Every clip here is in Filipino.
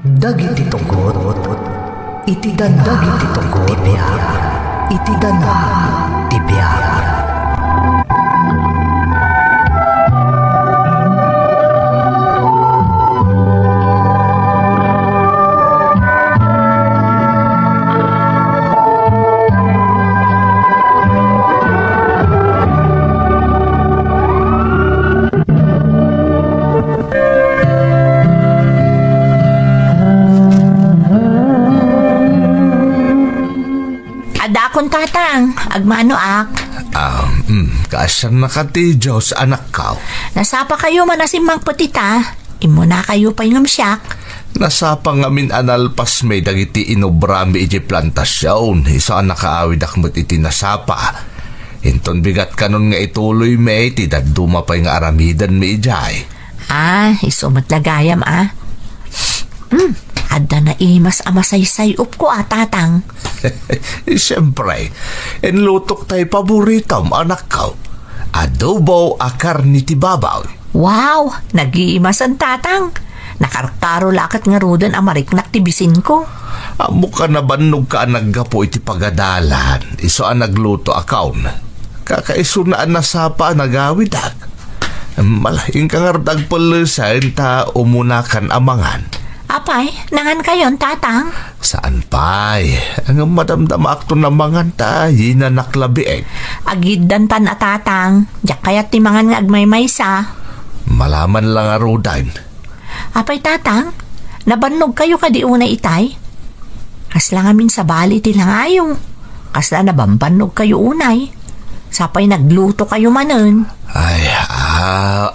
Dagiti tugot, iti dana. Dagiti tugot, tibiyag, iti dana, tibiyag. Adakon tatang, agmano ak. Kasang nakati Diyos anak ka. Nasapa kayo manasimang putita. Imo na kayo pa yung siyak. Nasapa ngamin analpas may dagiti inobrami iti plantasyon. Isa ang nakaawid akmot iti nasapa. Hinton bigat kanon nga ituloy may iti dagduma pa yung aramidan may ijay. Isumat lagayam Adda na imas amasaysay up ko tatang. Siyempre, enlutok tayo paboritam anak ka. Adobo akar ni tibabaw. Wow, nag-iimasan tatang. Nakarkaro lakat nga rudan amariknak tibisin ko. Amo ka na banog ka naggapo iti pagadalan. Iso ang nagluto akawn. Kakaiso na nasapa nagawidag. Malahing kang ardag palasain ta umunakan amangan. Apay, nangan kayon tatang. Saan pa'y? Ang madamdam akto na mangan ta, na naklabieg. Agiddan tan tatang. Diyak kaya't timangan nga agmay-maysa. Malaman lang arudan. Apay tatang, nabannog kayo kadi una itay. Kasla ngamin sa bali tilangayong. Kasla nabambanog kayo unay. Sapay nagluto kayo manen. Ay,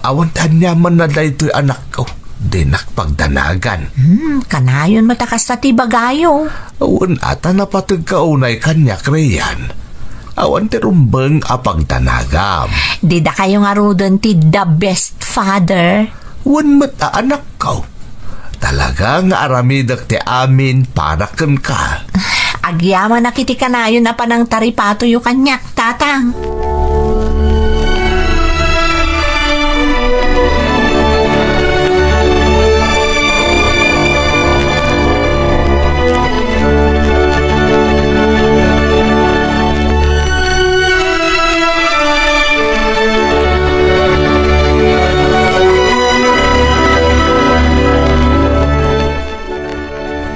awantan niya man na dahito anak ko. Dinak pagdanagan. Kanayon matakas sa tibagayo. Awan ata napatag kaunay kanya kreyan. Awan tirumbang apagdanagam. Dida kayo nga rodon ti the best father. Wan mata anak ko. Talaga nga aramidak ti amin para ken ka. Agyaman na kiti kanayon na panang taripato yu kanyak, tatang.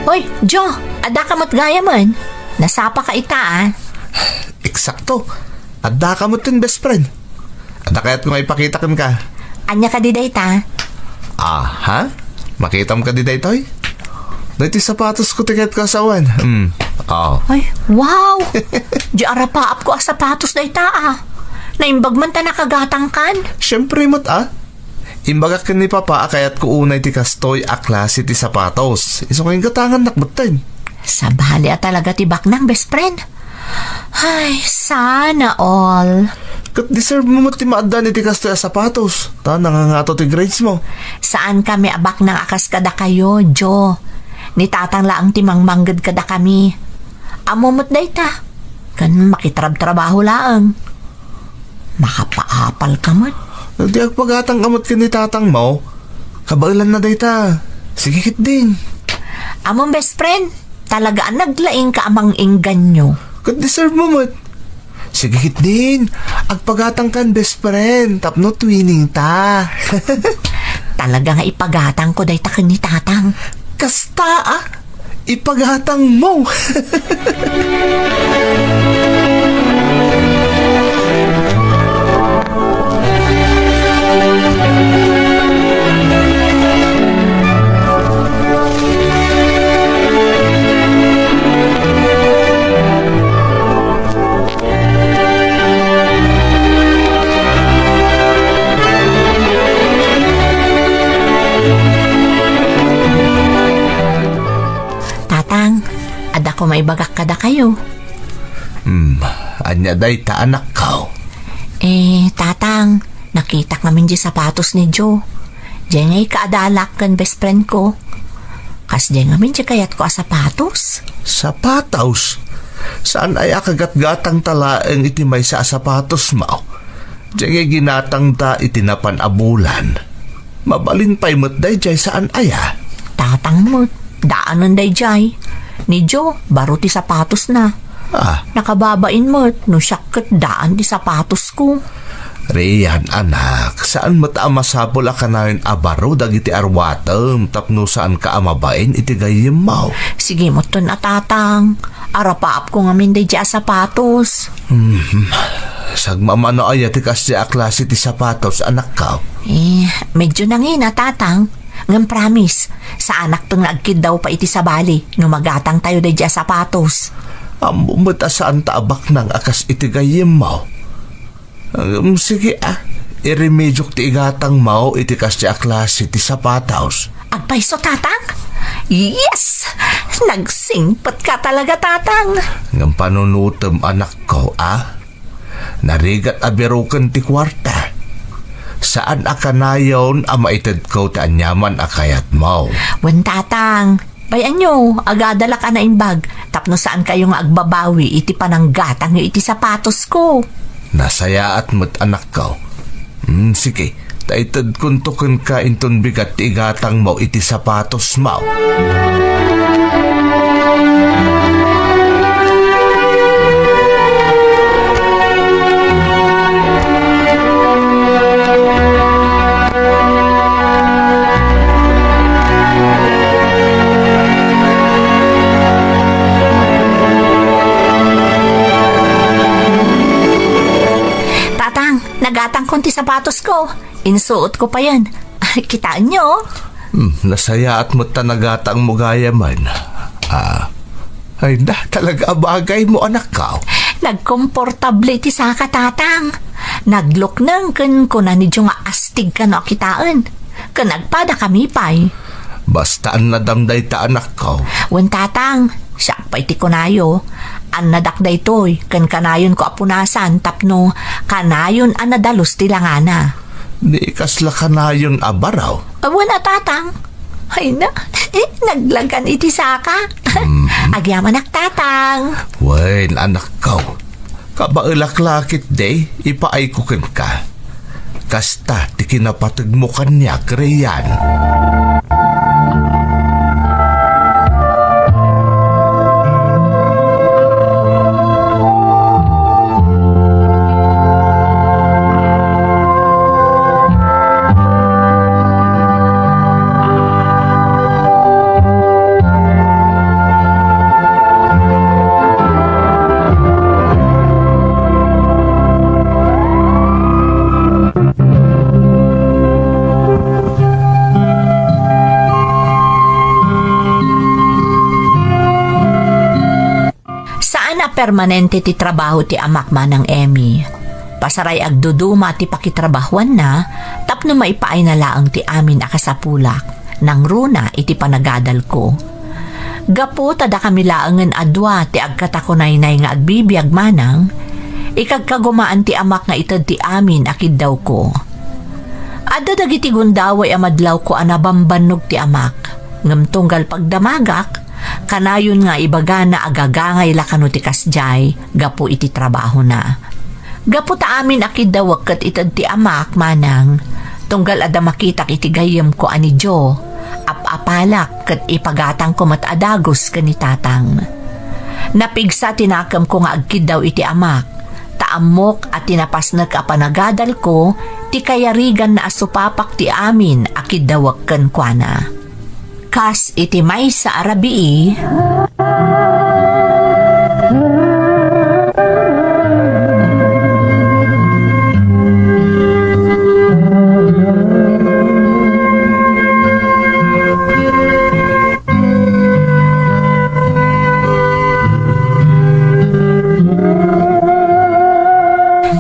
Hoy, Jo, ada ka mo't gaya man. Nasapa ka ita Eksakto. Adda ka mo tin best friend. Adda kaya't nga ipakita kan ka. Anya ka di dayta? Ha? Makita mo ka di daytoy? Dahiti sapatos ko tiket ka sawan. Ay, wow! Di arapaap ko sapatos dayta Naimbag man ta nakagatang kan. Siyempre mo't Imbaga ka ni Papa kayat ko unay ti kastoy a klase ti sapatos. Iso kayong gatangan nakbutin. Sa bali talaga tibak ng best friend. Ay, sana all. Kat deserve mo ti maadan ti kastoy a sapatos. Ta nangangato ti grades mo. Saan kami abak ng akas kada kayo, Jo? Ni tatang laang timangmanggad kada kami. Amumot dayta. Kan makitrab-trabaho laang. Makapaapal ka mo. Di agpagatang amot ka ni tatang mo. Kabailan na dayta. Sige kit din. Among best friend, talagaan naglaing ka amang ingganyo. Kat deserve mo mat. Sige kit din. Agpagatang kan best friend. Tapno twinning ta. Talaga nga ipagatang ko day takin ni tatang. Kasta ipagatang mo. Ada ko may bagak kada kayo. Anya day ta anak ka. Tatang, nakita kami di sapatos ni Joe. Diyan ngay kaadalak kan best friend ko. Kas diyan ngamin di kayat ko sapatos. Sapatos? Saan ay akagat-gatang talaang iti may sa sapatos mo? Diyan ngay ginatang ta itinapan abulan. Mabalin pa'y matday jay saan aya? Tatang mo, Daanan day jay. Ni Jo, baro ti sapatos na. Ah, Nakababain mo, no syakot daan ti sapatos ko. Riyan, anak, saan mata masapol ka na yun abaro dagiti arwatem tapno saan ka amabain iti gayem mo? Sige mo to na tatang. Arapaap ko ngamin day jay sapatos. Sagmamano ay ati kasi klase ti sapatos, anak ka. Medyo nangina tatang. Ngam promise, sa anak tong nagkid daw pa iti sa bali, no magatang tayo day jay sapatos. Amumata saan taabak ng akas iti gayem mo? Sige iremedyo ti igatang mo iti kasi klase ti sapatos. Agpaiso tatang? Yes! Nagsingpat ka talaga tatang. Ng panunutom anak ko, narigat abirukan ti kwarta. Saan akanayon maitid ko ti anyaman akayat mo? Wan tatang, bayan nyo, agadala ka na imbag. Tapno saan kayong agbabawi iti pananggatang iti sapatos ko. Nasaya at mo't anak ko. Sige, taitad kuntukan ka inton bigat ti igatang mo iti sapatos mo. Nagatang konti sapatos ko. Insuot ko pa yan. Kitaan nyo? Nasaya at mo't tanagatang mo gaya man. Ay na, talaga bagay mo anak ka. Nagkomportable ti saka tatang. Naglok nang kun na ni nga astig ka no kitaan. Kanagpada kami pa'y. Bastaan na damday ta anak ko. Wan tatang, siya pa iti kunayo. An nadakday toy, kan kanayon ko apunasan, tapno kanayon an nadalos tilangana. Di kasla kanayon abaraw. Wala tatang. Ay na, naglagan iti saka. Agyaman ak tatang. Wen, anak ko. Kabaulaklakit day, ipaay ko ka. Kasta, ti kinapatag mo kanya, Riyan. Permanente ti trabaho ti amak manang Emmy. Pasaray agduduma ti pakitrabahuan na, tapno maipaay na laang ti amin akasapulak, nang runa iti panagadal ko. Gapo tada kami laangan adwa ti agkatakunay-nay nga agbibiyag manang, ikagkagumaan ti amak nga itad ti amin akid daw ko. Adda dagiti gundaway amadlaw ko anabambanog ti amak, ngam tunggal pagdamagak, kanayon nga ibaga na agagangay lakano ti kasjay, gapo iti trabaho na. Gapo ta amin akid daw ket itad ti amak manang, tunggal ada makitak iti gayem ko ani Jo, apalak ket ipagatang ko mat adagos kani tatang. Napigsa tinakam ko nga agkid daw iti amak, taamok at tinapasnag apanagadal ko, ti kayarigan na asupapak ti amin akid daw ken kuana. Kas iti may sa arabii.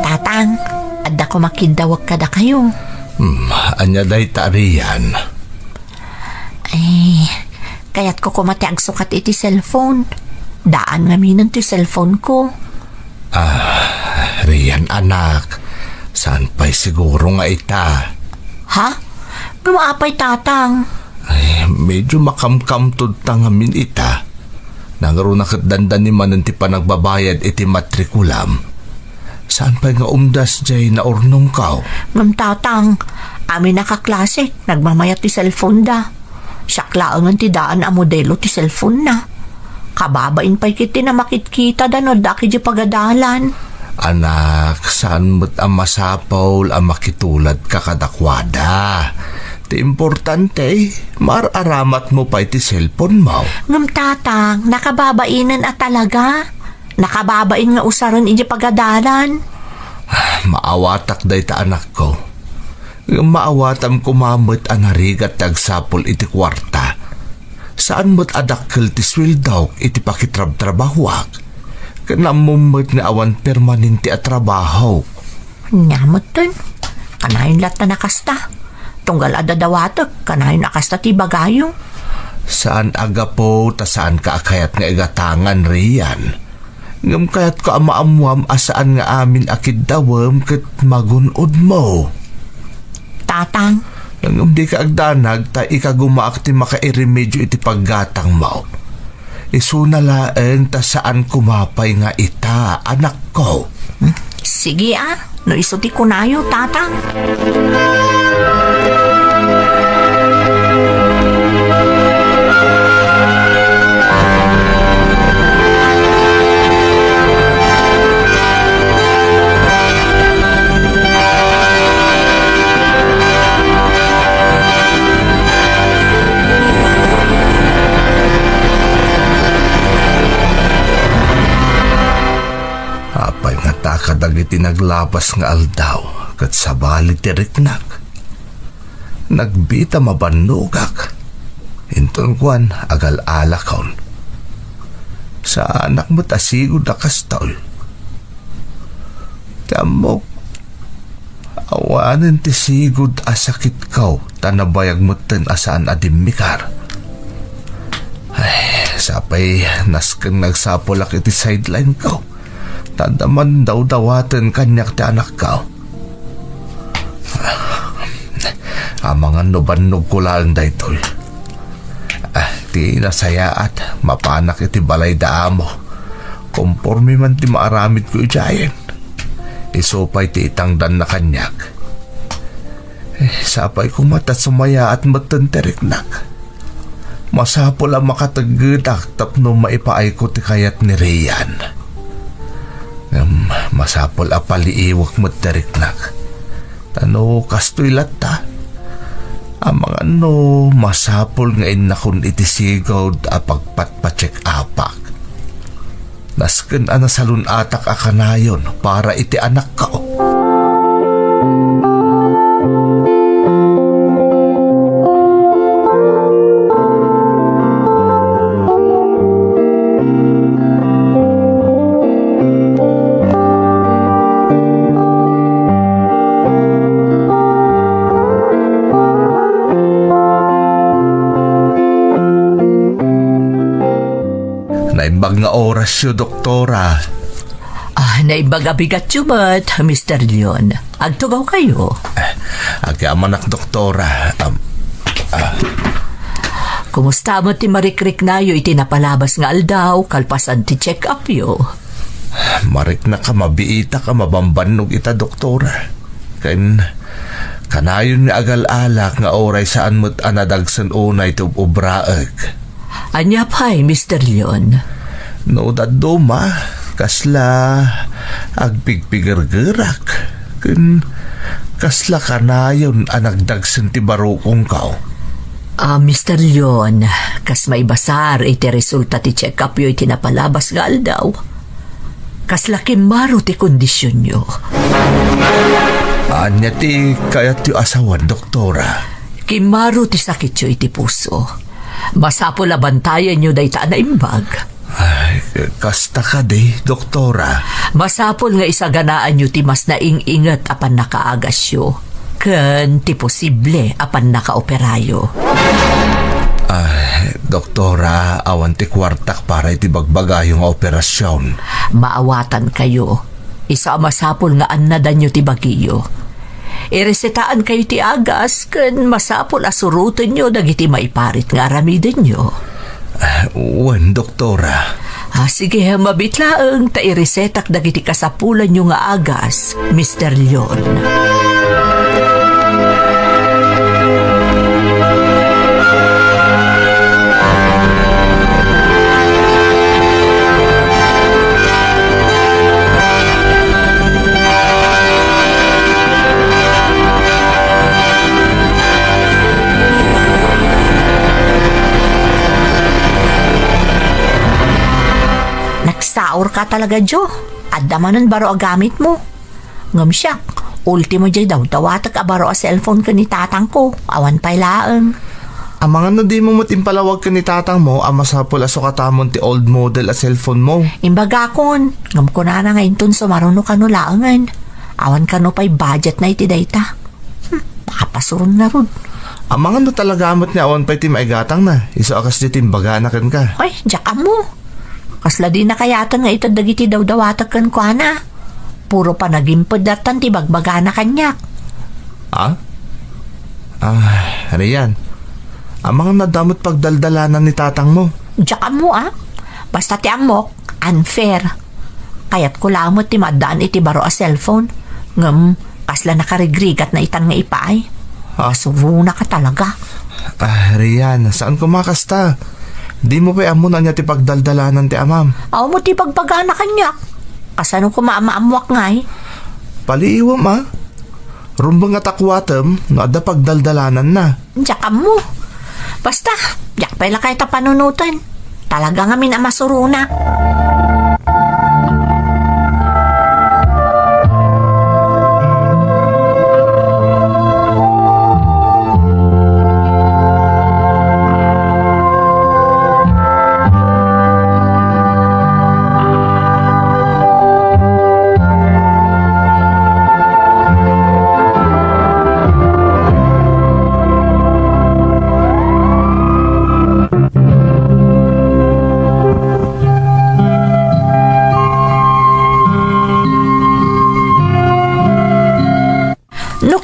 Tatang, adda ko makindawag kada kayo. Anya day tariyan. Ay, kaya't ko kumati agsukat iti cellphone. Daan nga minon ti cellphone ko. Riyan anak, saan pa'y siguro nga ita? Ha? Gumaapay tatang. Ay, medyo makamkamtod tangamin ita. Nangaro na katdandan ni manan ti panagbabayad iti matrikulam. Saan pa'y nga umdas jay na ornong kao? Ngam tatang, amin nakaklase, nagmamayat ti cellphone da. Siyaklaan ti daan a modelo ti cellphone na. Kababain pa'y kiti na makitkita danod daki di pagadalan. Anak, saan mo't ang masapaw ang makitulad ka kadakwada? Ti importante, mararamat mo pa iti cellphone mo. Ngam tatang, nakababainan at talaga. Nakababain nga usaran iti pagadalan. Maawatak day ta anak ko. Maawatam kumamot ang harigat tagsapol iti kwarta. Saan mo't adakkel ti sweldaw iti pakitrab-trabahwak? Kanamumot nga awan permanente at trabaho. Nyamot dun. Kanayon lat na nakasta. Tunggal adadawatag, kanayon nakasta ti bagayo. Saan aga po, ta saan ka akayat nga igatangan riyan? Ngam kayat ko amaamuam asaan nga amin akid dawam kat magunod mo. Tatang, Ngam di ka agdanag, ta ikagumaak ti makairemedyo iti paggatang mo. Isunalaen ta saan kumapay nga ita, anak ko. sige no isuti ko nayo, tatang. Apay nga takadag iti naglapas nga aldaw, kat sabali ti riknak. Nagbita mabanugak. Inton kwan agal alakaon. Sa anak mo tasigod na kastaw. Tiamok, awanan ti sigod asakit kaw, tanabayag mo ten asaan adimikar. Ay, sapay naskang nagsapolak iti sideline kaw. Tadaman daw dawatan kanyak ti anak ka. Mga nubanog ko lang daytoy. Ti nasaya at mapanak iti balay daamo. Komporme man ti maaramid ko ijayan. Isopay ti itangdan na kanyak. Sapay ko mata sumaya at matanteriknak. Masapol ang makatagedak tapno maipaay ko ti kayat ni Rian. Masapol a paliiwak mo teriknak. Tano kastoy latta. Ang mga masapol nga inakon iti sigod a pagpatpacheck apak. Nasken ana salun atak akanayon para iti anak ka. Naimbag nga oras yo, doktora. Naibagabigat yumat, Mr. Leon. Agtugaw kayo. Agyaman ak, doktora. Kumusta mo ti marikrik na yo iti napalabas nga aldaw, kalpasan ti check-up yo. Marik na ka, mabiita ka, mabambanog ita, doktora. Kanayon nga agal-alak nga oray saan mo't anadagsan unay ti ubraag. Anya pa'y, Mr. Leon? No, daduma, kasla agpigpigirgirak. Kasla kanayon anagdagsan ti barukong kao. Mr. Leon, kas may basar iti resulta ti check-up yo iti napalabas nga aldaw. Kas lakim maro ti kondisyon yo. Anya ti kayat ti asawan, doktora? Kimaro ti sakit yo iti puso. Masapo labantayan nyo dayta na imbag. Ay, kasta ka di, doktora. Masapol nga isaganaan nyo ti mas naing-ingat apan nakaagas yo. Ken ti posible apan nakaoperayo. Ay, doktora, awan ti kwartak para iti bagbagayong operasyon. Maawatan kayo. Isa masapol nga annadan nyo ti bagiyo. Iresetaan kayo ti agas ken masapol asurutin nyo dagiti maiparit nga aramidin nyo. Wen, doktora. Sige, mabitlaeng ta iresetak dagiti kasapulan nyo nga agas, Mr. Leon. Nagsaor ka talaga, Jo. Adda manon baro a gamit mo. Ngam siya, ultimo jay daw tawatag a baro a cellphone ka ni tatang ko. Awan pa'y laeng. Ang mga no di mo matimpalawag ka ni tatang mo, ang masapol aso katamon ti old model a cellphone mo. Imbaga kon, ngam ko na ngayon tun sumaruno ka no laengan. Awan ka no pa'y budget na iti dayta. Makapasurun na rod. Ang mga no talaga amot niya awan pa'y ti maigatang na. Iso akas di timbaga na kan ka. Ay, jaka mo. Kasla di na kayatan nga ito dagiti daw dawatag kan kwa na. Puro pa nagimpod datan ti bagbaga na kanyak. Ah? Ano yan? Ang mga nadamot pagdaldalanan ni tatang mo. Jaka mo Basta ti amok, unfair. Kayat ko lamot ti madaan iti baro a cellphone. Ngam, kasla nakarigrigat na itan nga ipaay. Suro na ka talaga. Rian, saan kumakasta? Di mo pa amo na niya ti pagdaldalanan ti amam. Aw mo ti bagbaga na kanyak. Kasano ko maamwak ngay? Paliiwam Rumbang atakwatem, no ada pagdaldalanan na. Jaka mo. Basta, jak pala kayo ta panunutan. Talaga nga min masuruna.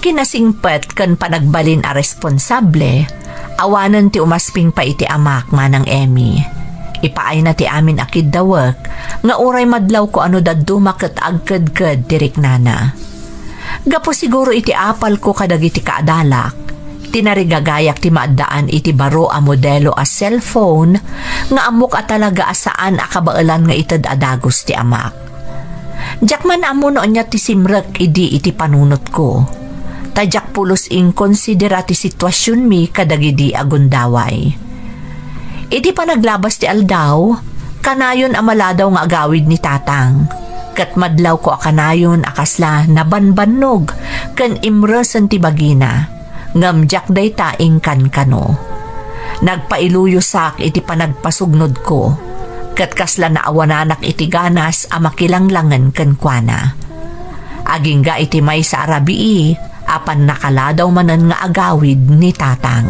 Kinasingpet kan panagbalin a responsable, awanan ti umasping pa iti amak manang Emmy. Ipaay na ti amin akid dawak, nga uray madlaw ko ano daddo maket agkad-kad tirik nana. Gapo siguro iti apal ko kadag iti kaadalak, tinarigagayak ti maadaan iti baro a modelo a cellphone, nga amok a talaga asaan a kabailan nga itad adagos ti amak. Jakman amo noon niya ti simrek idi iti panunot ko. Tadyak pulos inkonsidera ti sitwasyon mi kadagidi agundaway. Iti pa naglabas ti aldaw, kanayon amaladaw nga agawid ni tatang. Kat madlaw ko akanayon akasla nabanbannog kan imresan ti bagina. Ngamjak day taing kan kano. Nagpailuyo sak iti panagpasugnod ko. Kat kasla naawananak iti ganas a makilanglangan kan kuana. Aging ga iti may sa arabii, apan nakaladaw manan nga agawid ni tatang.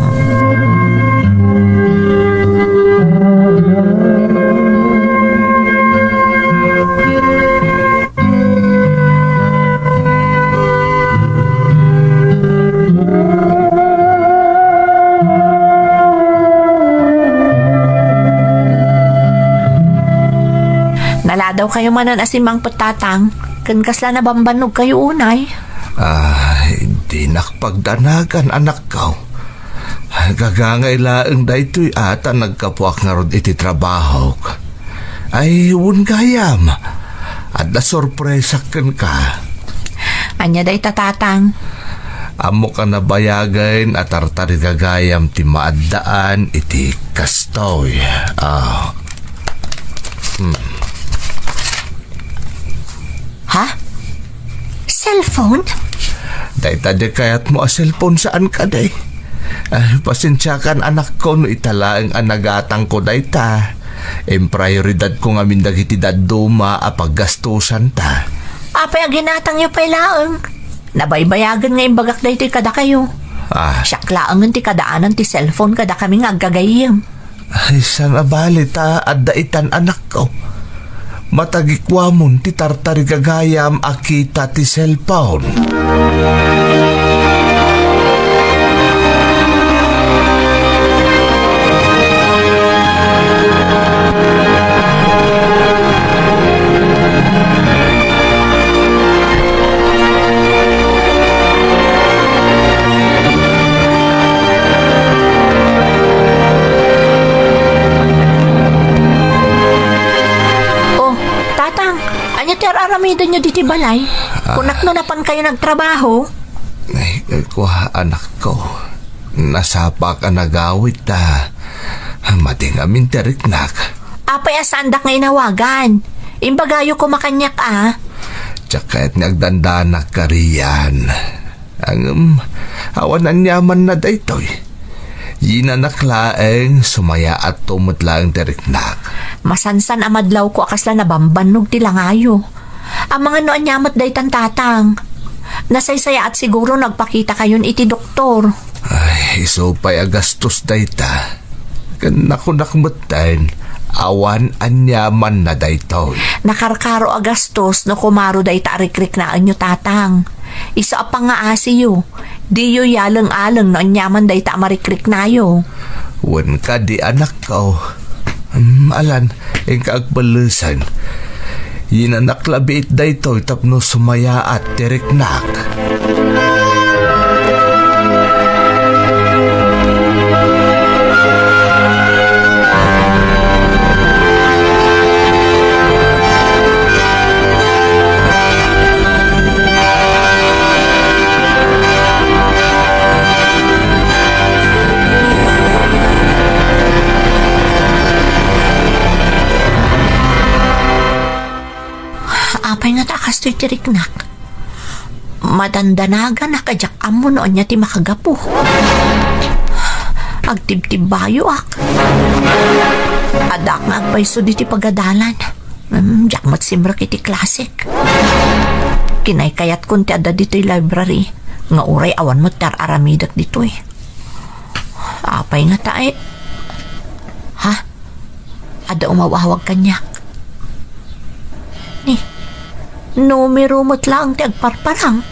Naladaw kayo manan asimang patatang, kan kasla na bambanog kayo unay. Hindi nakpagdanagan anak ko. Gagangailaang daytoy ata nagkapuak nga rod iti trabaho. Ay, wun gayam. At na sorpresa kan ka. Anya day tatatang. Amo ka nabayagin at tartari gagayam ti maaddaan iti kastoy. Ha? Cellphone? Dahil kayat mo a cellphone saan ka day? Pasensya kan anak ko no italaang anagatang ko day ta. Prioridad ko nga mindag iti daduma a paggastusan ta. Apay aginatang yu pa'y laeng. Nabaybayagan nga imbagak day ti kada kayo. Syaklaangan ti kadaanan ti cellphone kada kami nga agagayim. Ay, sana balita at daitan anak ko. Matagikwamon ti tartari gagayam akita ti cellphone. Aramidan nyo diti balay. Kunak no napan kayo nagtrabaho. Ay, kuha anak ko. Nasapa ka nagawit ta. Mating amin teriknak. Apay asandak nga inawagan. Imbagayo ko makanyak Tsaka at nagdandanak ka riyan. Ang awanan yaman na daytoy. Yinanaklaeng sumaya at tumutlang teriknak. Masansan amadlaw ko akasla na bambanog ti langayo. Ang mga noon nyamat daytan tatang. Nasaysaya at siguro nagpakita kayon iti doktor. Ay, iso pa'y agastos dayta. Kanakunakmutan, awan anyaman na daytoy. Nakarkaro agastos no kumaro dayta arikrik na anyo tatang. Isa pa nga asiyo. Di yo yalang-alang no anyaman dayta marikrik na yo. Wan ka di anak ko. Alan, ang kaagbalusan. Yinanaklabit daytoy tapno sumaya at teriknak. Apay nga takas to'y tiriknak. Madandanaga na kajak amo noon niya ti makagapo. Agtib-tib bayo Adak nga agpayso di ti pagadalan. Jak matsimrak iti klasik. Kinaykayat kun ti ada dito'y library. Nga uray awan mo tar aramidak dito'y. Apay nga tae. Ha? Ada umawawag kanyak. Numero mo't lang ti agparparang.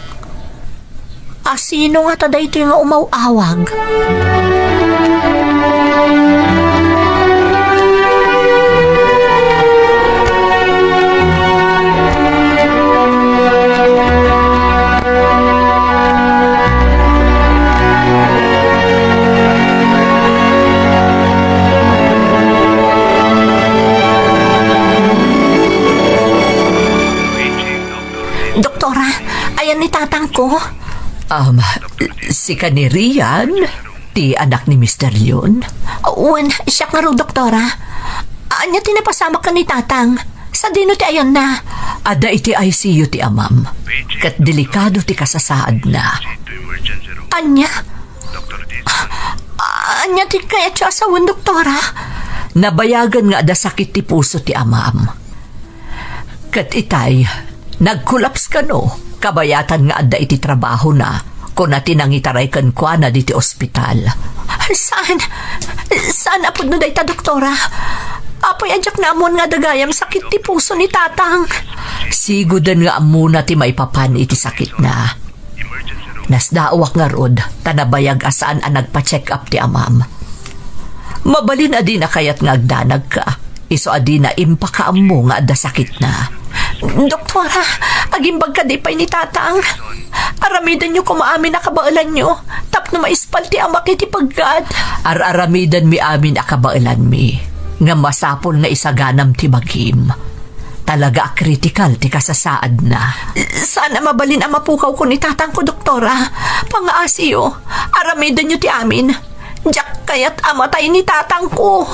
Sino nga tada ito yung umawawag? Doktora, ayan ni tatang ko. Si Kanirian, ti anak ni Mr. Leon. Uwan, siya nga ro, doktora. Anya tinapasama ka ni tatang. Sa dino ti ayan na. Ada iti ICU ti amam. Kat delikado ti kasasaad na. Anya? Anya ti kaya siya asawan, doktora? Nabayagan nga ada sakit ti puso ti amam. Kat itay, nagkulaps ka no. Kabayatan nga ada iti trabaho na. Kung natin ang itaray kan kwa na diti ospital. Saan apod no dayta, doktora? Apoy adyak na amon nga dagayam sakit ti puso ni tatang. Sigudan nga amuna ti maipapan iti sakit na. Nasdaawak nga rod, tanabayag asaan ang nagpa-check up ti amam. Mabalin adi na kayat nga agdanag ka. Iso adi na impakaam mo nga ada sakit na. Doktora, agimbag ka di pa'y ni tatang. Aramidan nyo kumaamin na kabailan nyo. Tapno maispal ti amak iti paggad. Aramidan mi amin akabailan mi. Nga masapol nga isaganam ti bagim. Talaga kritikal ti kasasaad na. Sana mabalin ang mapukaw ko ni tatang ko, doktora. Pangaasiyo, aramidan nyo ti amin. Diyak kaya't amatay ni tatang ko.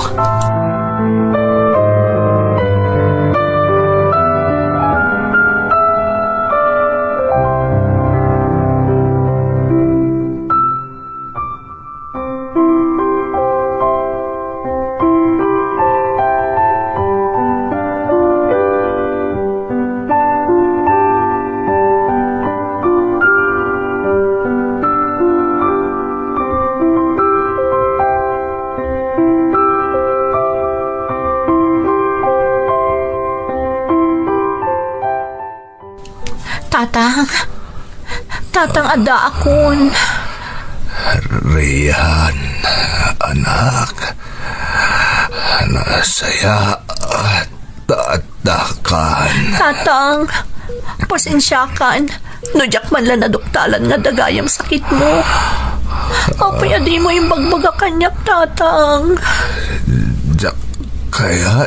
Tatang ada akon. Rian, anak. Nasaya at tatakan. Tatang, pasensyakan. Nujak man lang naduktalan nga dagayam sakit mo. Apay adi mo yung bagbaga kanyak, tatang. Jak kaya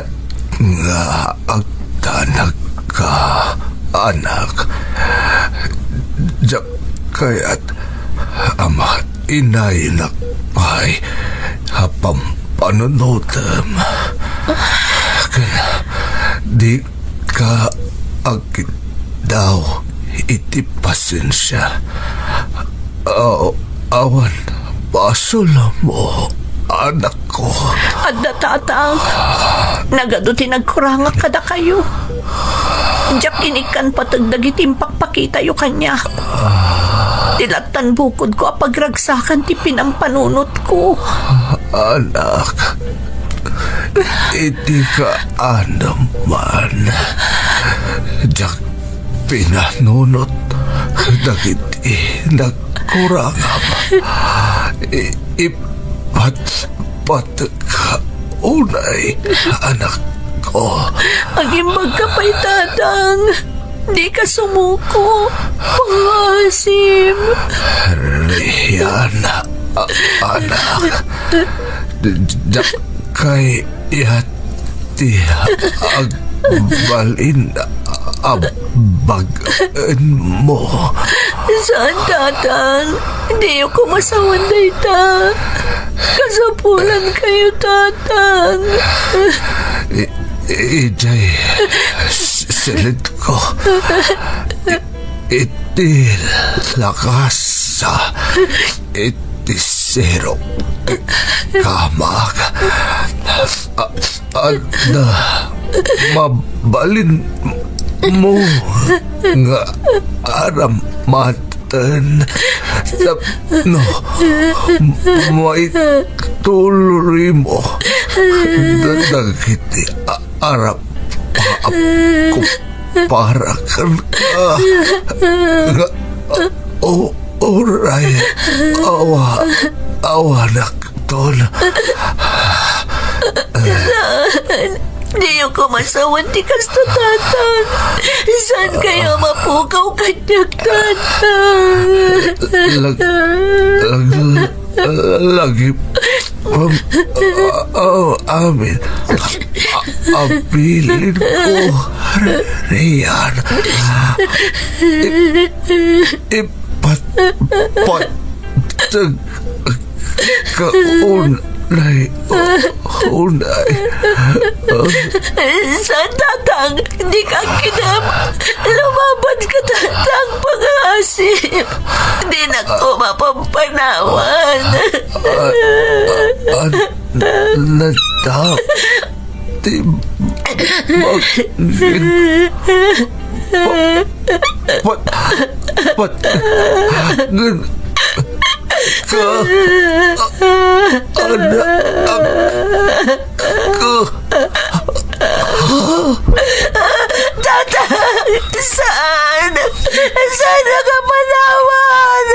nga agtanag ka, anak. Jak kaya't ama inay na ay hapam panunutam. Di Agit daw iti pasensya. Awan, basol mo, anak ko. Adda tatang, nagaduti nagkuranga kada kayo. Diyak inikan patagdagitim pakpakita yu kanya. Tilatan bukod ko apagragsakan ti pinampanunot ko. Anak, iti ka anaman. Diyak pinanunot, dagiti nagkurangam. Ipat ka unay, anak ko. Agimbag ka pa'y tatang. Di ka sumuko. Pangasim. Rihanna, anak. Kay yati agbalin abagan mo. Saan tatang? Di ko masawan dayta. Kasapulan kayo tatang. Ijay silid ko. Iti lakas sa iti sero kamag. Ada mabalin mo nga aramatan no may tuloy mo dagiti arap ko para kan ka nga oray awanak ton. Di ko masawan ti kasto tatang. Saan kayo mapukaw kanyak tatang? Lagi amin abilin ko riyan ipat kaunay Saan tatang? Di ka kinam. Lumabad ka tatang pag-aasip. Di na ko mapampanawan. Nadap magin Tatang! Saan? Saan ka panawan?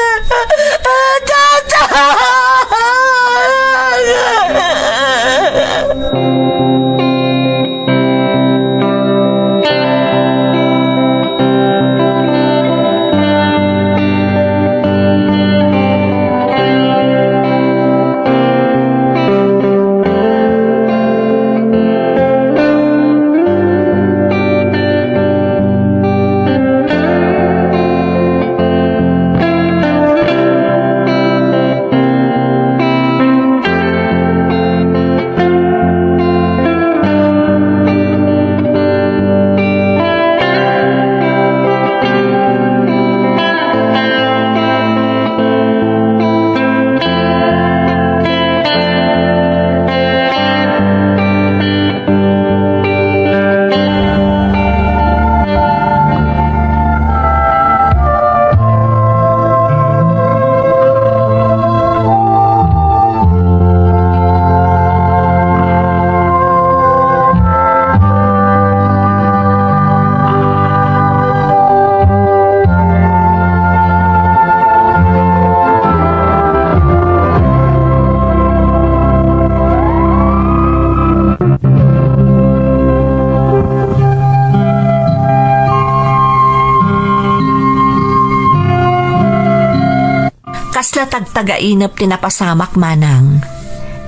Kasla tagtagainap ti napasamak manang.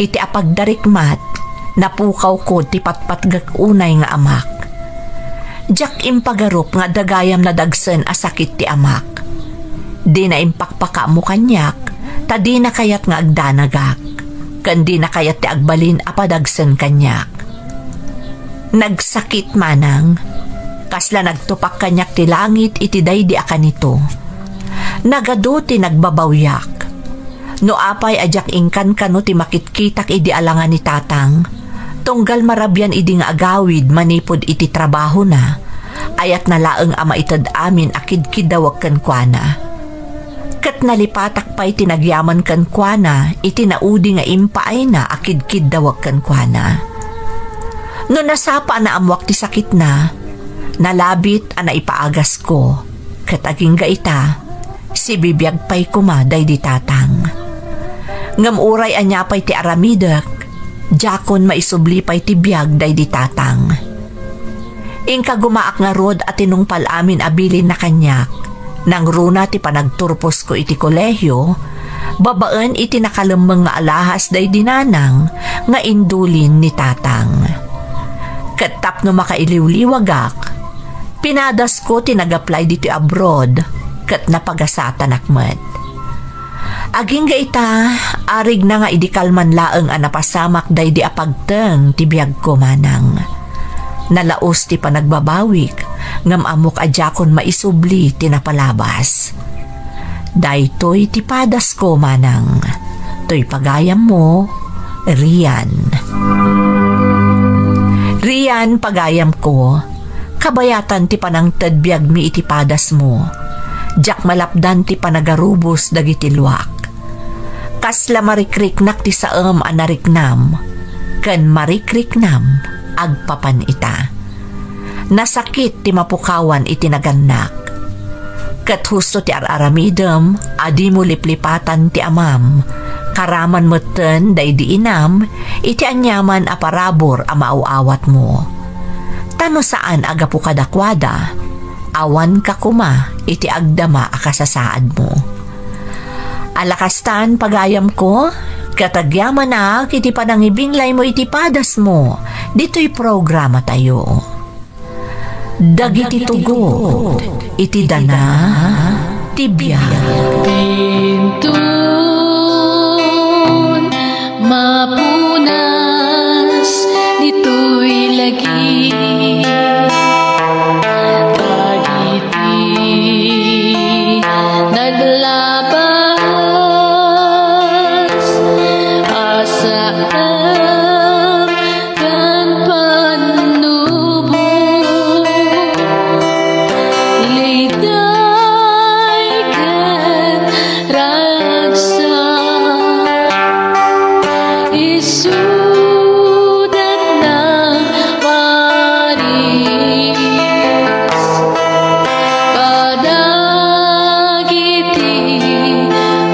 Iti apagdarikmat, napukaw ko ti patpatgak unay nga amak. Diyak impagarup nga dagayam na dagsen asakit ti amak. Di na impakpaka mo kanyak, ta di na kayat nga agdanagak. Kan di na kayat ti agbalin apadagsen kanyak. Nagsakit manang, Kasla nagtupak kanyak ti langit iti daydi akan nito. Nagado ti nagbabawyak. No apay ajak ingkan kano ti makitkitak idi alangan ni tatang. Tunggal marabyan idi nga agawid manipod iti trabaho na. Ayat na laeng ama itad amin akid-kid dawag kankwana. Kat nalipatak pa'y tinagyaman kankwana iti naudi nga impaay na akid-kid dawag kankwana. No nasapa na amwak ti sakit na, nalabit ana ipaagas ko. Kat aging gaita, si bibiyag pa'y kumaday di tatang. Ngamuray anya pa'y ti aramidak, jakon maisubli pa'y ti biyag day di tatang. Ingka gumaak nga rod at tinungpal amin abilin na kanyak, nang runa ti panagturpos ko iti kolehyo, babaan iti nakalembang nga alahas day dinanang nga indulin ni tatang. Katap no makailiw-liwagak, pinadas ko tinag-apply dito abroad, kat napagasatan akmet. Aging gaita, arig na nga idikalman laeng anapasamak day di apagteng tibiyag ko manang. Nalaos ti panagbabawik, ngam amok adjakon maisubli tinapalabas. Daytoy ti padas ko manang, to'y pagayam mo, Rian. Rian, pagayam ko, kabayatan ti panangtad biyag mi iti padas mo, jak malapdan ti panagarubos dagiti luwak. Kasla marikriknak ti saem anariknam, ken marikriknam agpapan ita. Nasakit ti mapukawan iti nagannak. Ket husto ti araramidem, adi mo liplipatan ti amam, karaman meten day di inam, iti anyaman a parabor a maaawat mo. Tano saan agapu kadakwada, awan ka kuma iti agdama a kasasaad mo. Alakastan pagayam ko, katagyaman na iti panangibinglay mo iti padas mo, dito'y programa tayo. Dagiti tugo, iti dana, tibiyag. Pintun, mapunas, dito'y lagi. Dagiti, naglabas, asaan, kan panubo. Liday kan ragsak, isudat ng waris. Kadagiti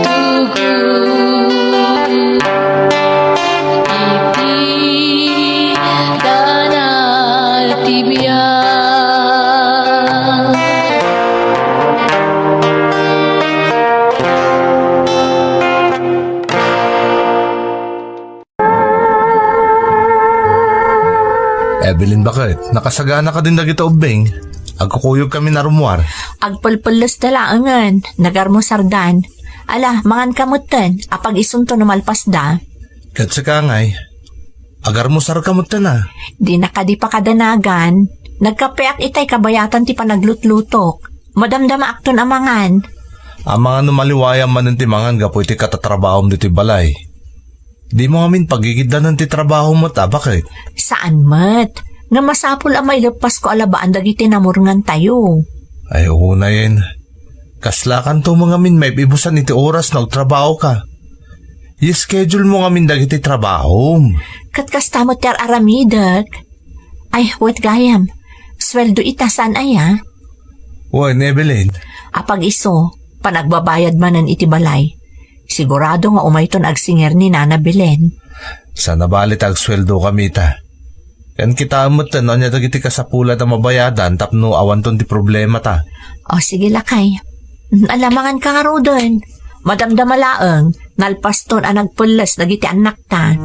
tugon, iti danal tibiyag. Evelyn, bakit? Nakasagana ka din dagiti ubing. Agkukuyog kami na rumuar. Agpalpalas dalaangan, nagarmo sardan. Ala, mangan kamutan, apag isunto numalpas da. Kat sa kangay, agar mo sar kamot na. Di nakadi pa kadanagan, nagkapeak itay kabayatan ti panaglutlutok. Madamdama akton amangan. Ang mga numaliwayang man ng timangan gapo iti katatrabahom dito balay. Di mo amin pagigiddan ng ti trabaho mo ta, bakit? Saan mat? Nga masapul ang may lepas ko alabaan dagiti namurngan tayo. Ay, oo na yan. Kaslakan to mga min may ibusan iti oras na trabaho ka. I-schedule mo nga min dagiti trabaho. Katkastamot yar aramidag. Ay, what gayam? Sweldo itasan aya? Wan, Evelyn. Apag iso, panagbabayad manan iti balay. Sigurado nga umayton agsinger ni Nana Belen. Sana balit ag sweldo kami ta. Yan kita amot no niya dagiti kasapula na mabayadan tapno awan ton di problema ta. O sige lakay. Alamangan ka nga ro doon. Madamdamalaang, nalpaston ang nagpulas dagiti anak ta.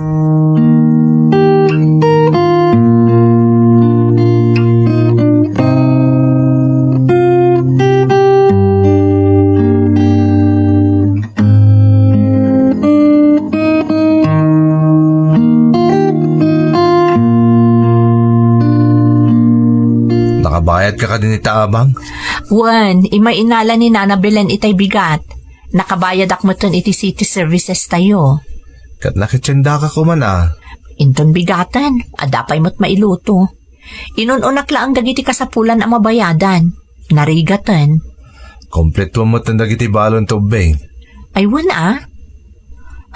Nakabayad ka din ita abang? Wan, imay inala ni Nana Belen itay bigat. Nakabayad akmaton iti city services tayo. Kat nakitsenda ka kuman Inton bigatan, adapay mo't mailuto. Inununak lang dagiti kasapulan ang mabayadan. Narigatan. Kompleto mo tandag iti balon tubing. Ay wala.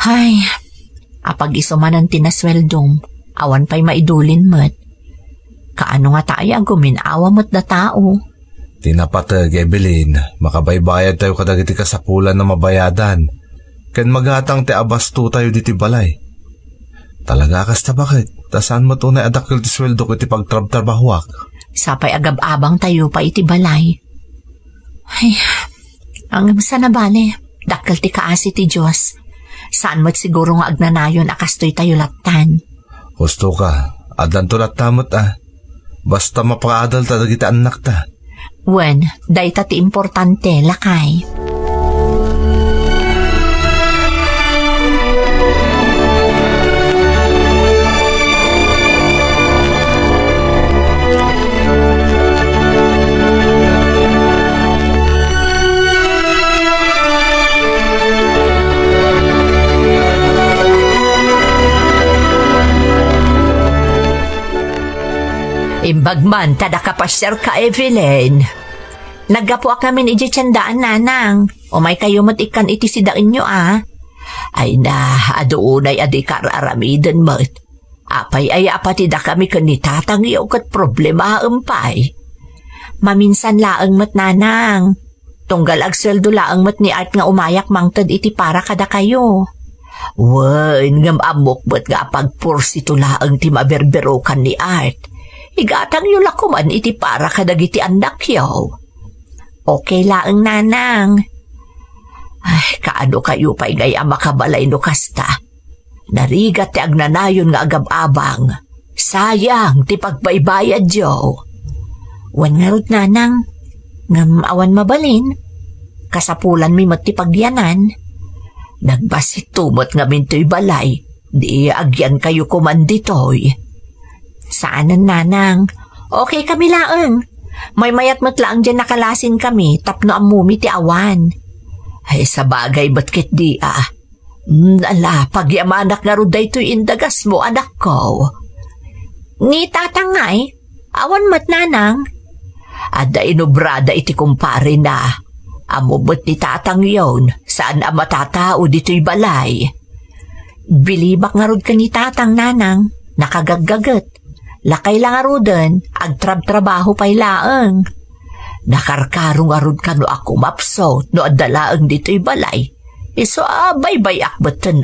Hay, apag isumanan tinasweldong, awan pa'y maidulin mo't. Kaano nga tayo guminawa mo't na tao? Tinapatag, Evelyn. Makabaybayad tayo kadag iti kasapulan na mabayadan. Ken maghatang ti abasto tayo diti balay. Talaga kasta bakit? Tasaan mo tunay adakil ti sweldo ko iti pagtrabtrabahuak? Sapay agab-abang tayo pa iti balay. Ay, ang sa nabali, dakil ti kaasi ti Diyos. Saan mo't siguro nga agnanayon akastoy tayo laptan. Gusto ka, adan tulat tamot Basta mapakaadal ta dagiti anak ta. Wen, dayta ti importante, lakay. Imbagman, tada kapasyar ka, Evelyn. Naggapuak namin iti tiyandaan, nanang. O may kayo matikan iti sidaan nyo, Ay na, adoonay adi kararamiden mo't. Apay ay apatida kami kanitatang iyo kat problema umpay. Maminsan laang mat, nanang. Tunggal agsweldo laang mat ni Art nga umayak mangtad iti para kada kayo. Wen, ngam amok ba't nga pagpursito laang ti maberberokan ni Art. Igatang yung lakuman iti para kadagiti anak yaw. Okay laang, nanang. Ay, kaano kayo pa'y ngayang makabalay no kasta. Narigat ti agnanayon nga agab-abang. Sayang ti pagbaybayad yaw. Wan nga rod, nanang. Ngam awan mabalin. Kasapulan mi mati pagyanan. Nagbasit tumot nga minto'y balay. Di agyan kayo kumanditoy. Saanan, nanang? Okay kami laang. May mayat matlaang dyan nakalasin kami, tapno ang mumi ti awan. Ay sa bagay ba't di Ala, pagyamanak nga ro daytoy indagas mo, anak ko. Ni tatangay, awan mat, nanang. Ada inobrada iti kumpare na. Amo ba't ni tatang yon, saan ang matatao dito'y balay? Bilibak nga rod ka ni tatang, nanang. Nakagaggagat. Lakay lang arudan, agtrab-trabaho pa'y laang. Nakarkarong arud ka no ako mapso, no adalaang dito'y balay. Iso baybay akbatan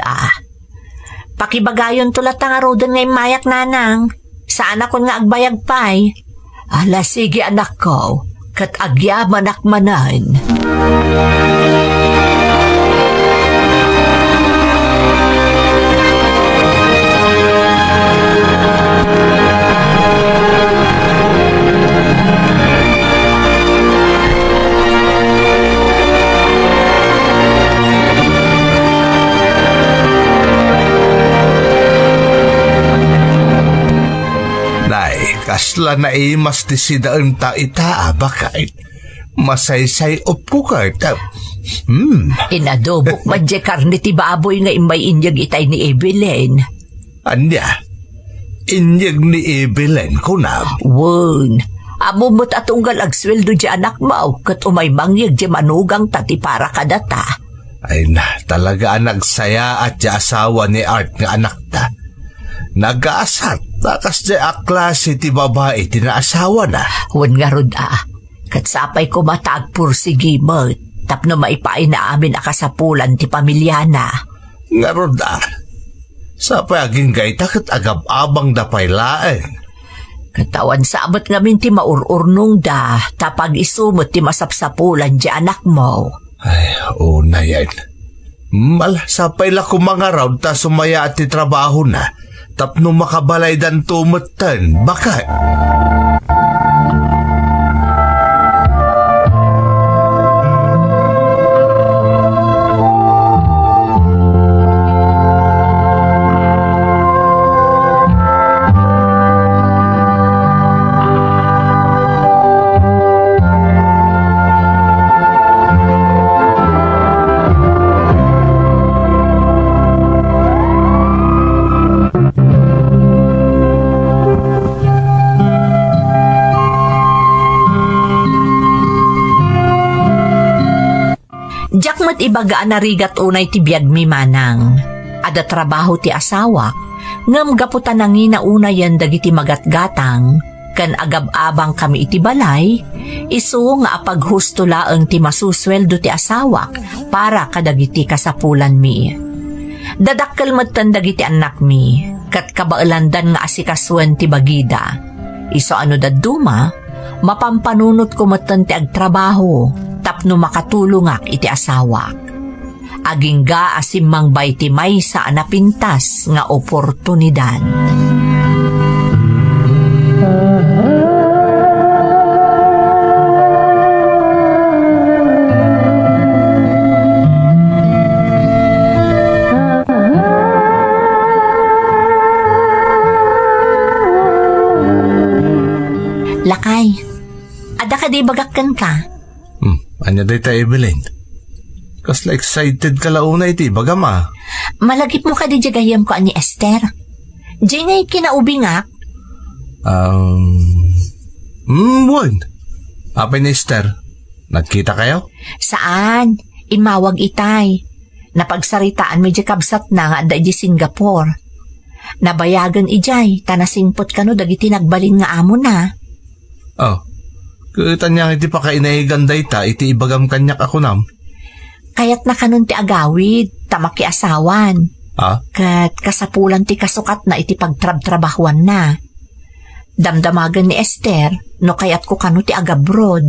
Pakibagayon tulat ang arudan ngay mayak, nanang. Saan ako nga agbayag pa'y? Ala, sige anak ko, kat agyaman akmanan. Kasla na mas ti sidaan ta ita bakit? Masaysay op ko ka. Inadobok madye karne ti baboy nga imbay inyag itay ni Evelyn. Anya? Inyag ni Evelyn ko na. Wun, amumot atunggal agsweldo di anak mo kat umay mangyag di manugang tati para kadata. Ay na, talaga nagsaya at di asawa ni Art nga anak ta. Nag-aasat, takas di aklase ti babae tinaasawa na. Wan nga rod kat sapay ko matagpursigi mo, tapno maipain na amin akasapulan ti pamilya na. Nga rod sapay aging gayta kat agab-abang da paylaeng. Katawan sabot ngamin ti maururnong da, tapag isumot ti masapsapulan di anak mo. Ay, una yan. Sapay la kumangaraw ta sumaya at ti trabaho na. Tapno makabalay dan tumutan. Bakit? Met ibagaan na rigat unay ti biyag mi manang. Ada trabaho ti asawa, ngam gaputan nang inauna yan dagiti magatgatang, kan agab-abang kami iti balay, isu nga apaghusto laeng ti masusweldo ti asawak para kadagiti kasapulan mi. Dadakkel metten dagiti anak mi, kat kabailandan nga asikaswen ti bagida. Iso ano daduma, mapampanunot ko metten ti agtrabaho, tapno makatulungak iti asawak. Agingga asimang bay ti maysa na pintas nga oportunidad. Lakay, ada ka di bagakkan ka? Anya day ta Evelyn. Kasla excited ka launa iti, bagama. Malagip mo ka di jagayam ko ani Esther. Di ngay kinaubingak. Wan. Apay ni Esther, nagkita kayo? Saan? Imawag itay. Napagsaritaan medyo kabsat na nga da di Singapore. Nabayagan ijay, tanasingpot kano dagiti nagbalin nga amo na. Oh. Kita niya iti pakainaigan day ta, iti ibagam kanyak ako nam. Kaya't na kanon ti agawid, tamaki asawan. Kat kasapulan ti kasukat na iti pagtrab-trabahuan na. Damdamagan ni Esther, no kaya't ko kano ti agabroad.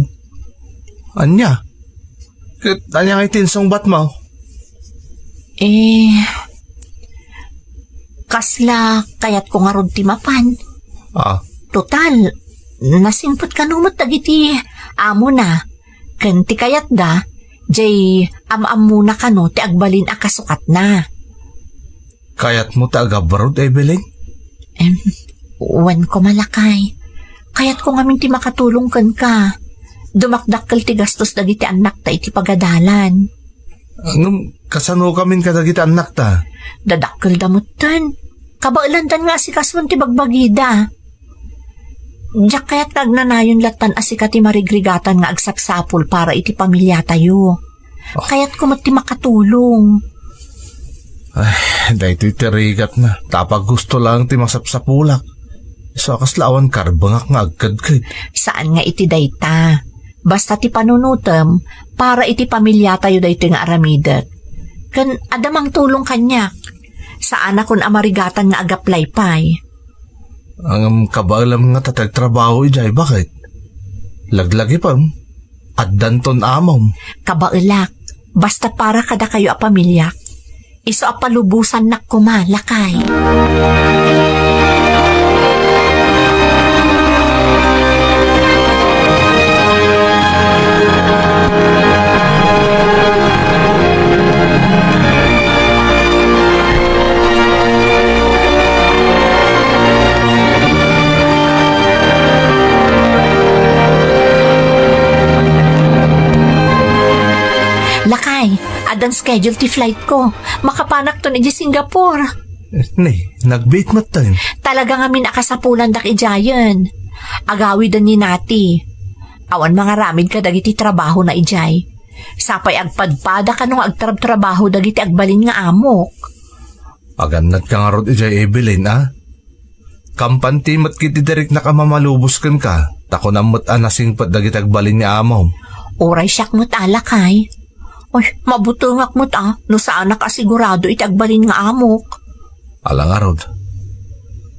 Anya? Anya nga itinsong bat mo? Kasla, kaya't ko nga rod ti mapan. Total, nasimpot ka numot dagiti amo na. Kanti kayat da, jay am-am muna ka no, ti agbalin akasukat na. Kayat mo ta agabroad, Evelyn? Uwan ko malakay. Kayat ko ngamin ti makatulong kan ka. Dumakdakkel ti gastos dagiti anak ta iti pagadalan. Kasano kamin kadagiti anak ta? Dadakkel damutan. Kabailandan nga asikaswan ti bagbagida. Diyak kaya't nagnanayon latan asika ti marigrigatan nga agsapsapol para iti pamilya tayo. Kaya't kumot ti makatulong. Ay, dahil iti tirigat na. Tapag gusto lang ti masapsapulak. So, kaslawan karbangak nga agkadkad. Saan nga iti dayta? Basta ti panunutem para iti pamilya tayo dayto nga aramidet. Kan adamang tulong kanyak. Saan akon amarigatan nga agaplay pay. Ang kabaalam nga tatagtrabaho ijay, bakit? Laglagi pa, at danton amom. Kabailak, basta para kada kayo a pamilya. Iso a palubusan na kumalakay. Lakay, adan schedule ti flight ko. Makapanak to ni Singapore. Nagbait mat tayo. Talaga nga minakasapulan dak ijayan. Agawidan ni nati. Awan mga ramid ka dagiti trabaho na ijay. Sapay agpadpada ka nung agtrab-trabaho dagiti agbalin nga amok. Agannat ka nga rod ijay, Evelyn, Kampanti mat kiti direk na kamamalubos ka. Tako na mat anasing pat dagiti agbalin nga amom. Oray siyak mo't alakay. Oy, mabutungak mo't no saan nakasigurado iti agbalin nga amok. Alang arod.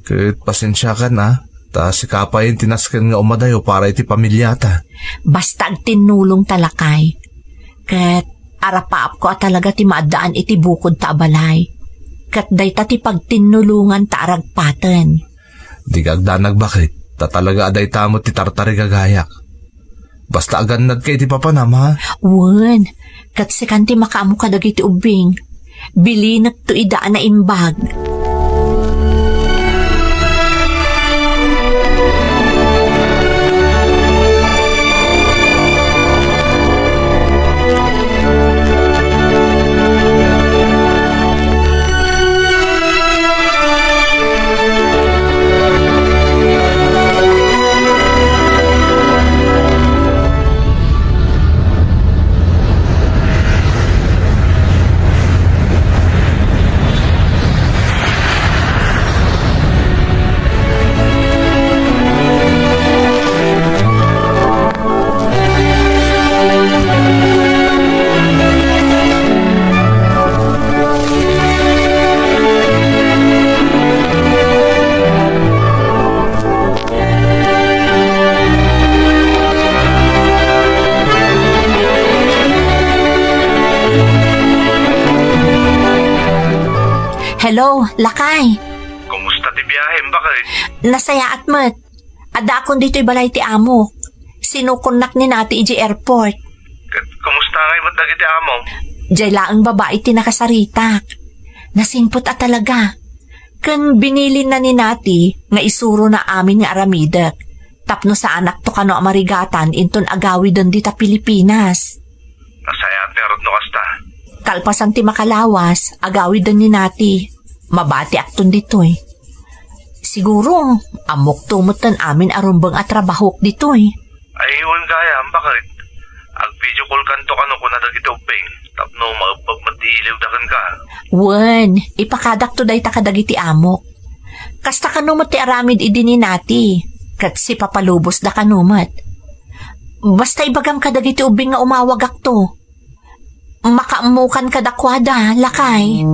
Kahit pasensya ka na, ta si kapayin tinaskan nga umadayo para iti pamilyata. Basta agtinulong talakay. Kat arapaap ko talaga ti maadaan iti bukod ta balay. Kat day ta ti pagtinulungan ta aragpaten. Di kagdanag bakit, ta talaga aday tamot ti tartari gagayak. Basta agannad kay ti papanam, ha? Wen, kat sikanti makaamo ka dagiti ubing. Bilinat to idaan na imbag. Hello, Lakay. Kumusta ti biyahe, bakit? Nasaya at mat. Ada akong dito'y balay ti amo. Sinukunak ni nati iji airport. Kumusta kayo ba't dagiti amo? Diyay laang babae ti nakasaritak. Nasingpot at talaga. Kan binili na ni nati nga isuro na amin nga aramidak. Tapno sa anak to kano amarigatan inton agawi doon dita Pilipinas. Nasayat ni Rod no kasta. Kalpasan ti makalawas, agawi doon ni nati. Mabati akton dito'y. Siguro, amok tumutan amin arumbang at trabahok dito'y. Ay, iwan kaya, bakit? Ag video call kanto kano kung nadagiti uping. Tapno, magpagmatiliw dakan ka. Wen, ipakadak to day takadagiti amok. Kasta kanumat ti aramid idini nati. Kat si papalubos da kanumat. Basta ibagam kadagiti ubing nga umawagak to. Makaamukan kadakwada, Lakay.